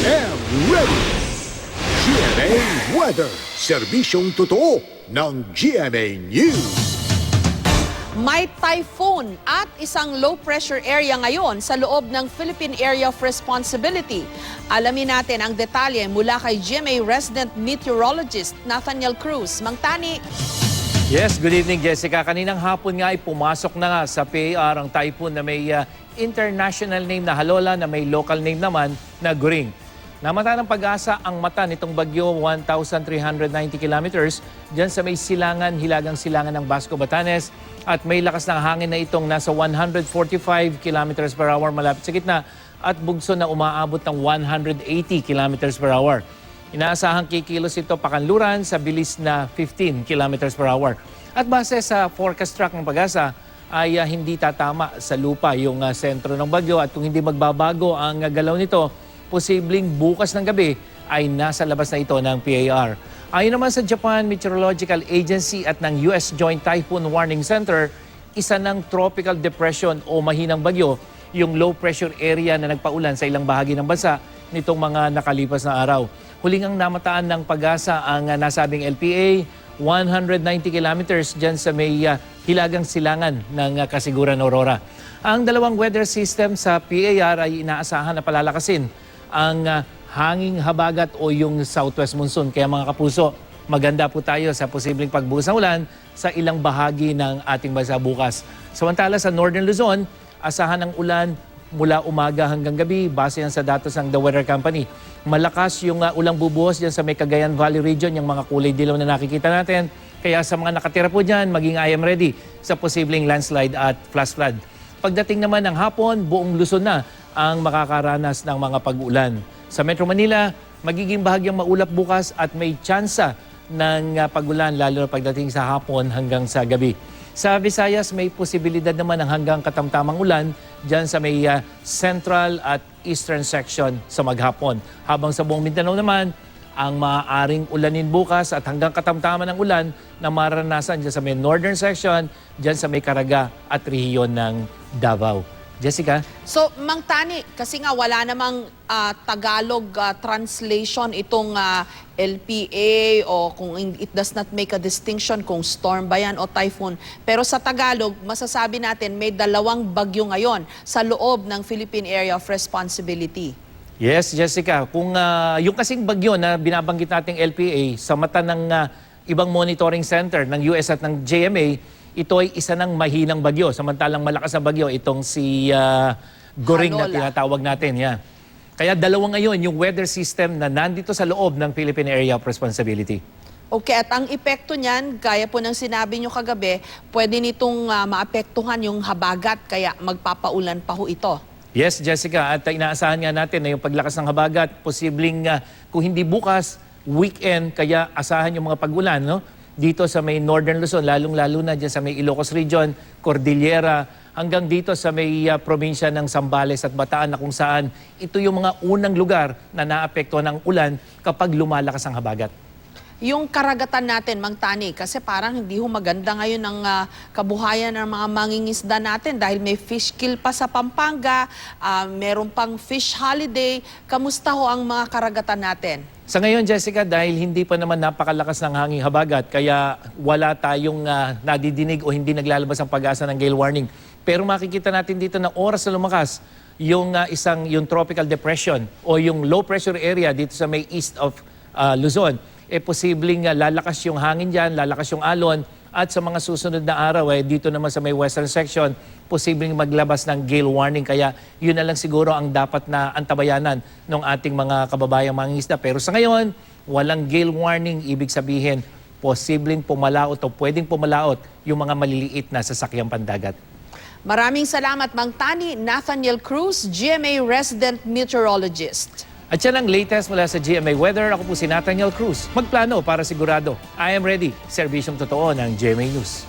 and ready. GMA Weather, serbisyong totoo ng GMA News. May typhoon at isang low-pressure area ngayon sa loob ng Philippine Area of Responsibility. Alamin natin ang detalye mula kay GMA resident meteorologist Nathaniel Cruz. Mang Tani. Yes, good evening Jessica. Kaninang hapon nga ay pumasok na nga sa PAR ang typhoon na may international name na Halola na may local name naman na Goring. Namata ng pag-asa ang mata nitong bagyo 1,390 kilometers dyan sa may silangan, hilagang silangan ng Basco, Batanes at may lakas ng hangin na itong nasa 145 kilometers per hour malapit sa gitna at bugso na umaabot ng 180 kilometers per hour. Inaasahang kikilos ito pakanluran sa bilis na 15 kilometers per hour. At base sa forecast track ng pag-asa ay hindi tatama sa lupa yung sentro ng bagyo at kung hindi magbabago ang galaw nito, posibleng bukas ng gabi ay nasa labas na ito ng PAR. Ayon naman sa Japan Meteorological Agency at ng US Joint Typhoon Warning Center, isa ng tropical depression o mahinang bagyo yung low pressure area na nagpaulan sa ilang bahagi ng bansa nitong mga nakalipas na araw. Huling ang namataan ng pag-asa ang nasabing LPA, 190 kilometers dyan sa may hilagang silangan ng Kasiguran, Aurora. Ang dalawang weather system sa PAR ay inaasahan na palalakasin ang hanging habagat o yung southwest monsoon. Kaya mga kapuso, maganda po tayo sa posibleng pagbuhos ng ulan sa ilang bahagi ng ating bansa bukas. Samantala sa Northern Luzon, asahan ng ulan mula umaga hanggang gabi base yan sa datos ng The Weather Company. Malakas yung ulang bubuhos dyan sa may Cagayan Valley region, yung mga kulay dilaw na nakikita natin. Kaya sa mga nakatira po dyan, maging I am ready sa posibleng landslide at flash flood. Pagdating naman ng hapon, buong Luzon na ang makakaranas ng mga pag-ulan. Sa Metro Manila, magiging bahagyang maulap bukas at may tsansa ng pag-ulan lalo na pagdating sa hapon hanggang sa gabi. Sa Visayas, may posibilidad naman ng hanggang katamtamang ulan dyan sa may central at eastern section sa maghapon. Habang sa buong Mindanao naman, ang maaaring ulanin bukas at hanggang katamtaman ng ulan na maranasan dyan sa may northern section, dyan sa may Caraga at rehiyon ng Davao. Jessica? So, Mang Tani, kasi nga wala namang Tagalog translation itong LPA o kung it does not make a distinction kung storm ba yan o typhoon. Pero sa Tagalog, masasabi natin may dalawang bagyo ngayon sa loob ng Philippine Area of Responsibility. Yes, Jessica. Kung yung kasing bagyo na binabanggit nating LPA sa mata ng ibang monitoring center ng US at ng JMA, ito ay isa ng mahinang bagyo. Samantalang malakas na bagyo itong si Goring na tinatawag natin. Yeah. Kaya dalawa ngayon yung weather system na nandito sa loob ng Philippine Area of Responsibility. Okay, at ang epekto niyan, gaya po ng sinabi nyo kagabi, pwede nitong maapektuhan yung habagat kaya magpapaulan pa ho ito. Yes, Jessica. At inaasahan nga natin na yung paglakas ng habagat, posibleng kung hindi bukas, weekend, kaya asahan yung mga pag-ulan, no? Dito sa may Northern Luzon, lalong-lalo na dyan sa may Ilocos Region, Cordillera, hanggang dito sa may probinsya ng Zambales at Bataan na kung saan ito yung mga unang lugar na naapektuhan ng ulan kapag lumalakas ang habagat. Yung karagatan natin, Mang Tani, kasi parang hindi ho maganda ngayon ang kabuhayan ng mga mangingisda natin dahil may fish kill pa sa Pampanga, meron pang fish holiday. Kamusta ho ang mga karagatan natin? Sa ngayon, Jessica, dahil hindi pa naman napakalakas ng hanging habagat, kaya wala tayong nadidinig o hindi naglalabas ang pag-asa ng gale warning. Pero makikita natin dito na oras na lumakas yung yung tropical depression o yung low pressure area dito sa may east of Luzon. Posibleng lalakas yung hangin dyan, lalakas yung alon, at sa mga susunod na araw, dito naman sa may western section, posibleng maglabas ng gale warning. Kaya yun na lang siguro ang dapat na antabayanan ng ating mga kababayang mangingisda. Pero sa ngayon, walang gale warning. Ibig sabihin, posibleng pumalaot o pwedeng pumalaot yung mga maliliit na sasakyang pandagat. Maraming salamat, Mang Tani. Nathaniel Cruz, GMA resident meteorologist. At yan ang latest mula sa GMA Weather. Ako po si Nathaniel Cruz. Magplano para sigurado. I am ready. Serbisyong totoo ng GMA News.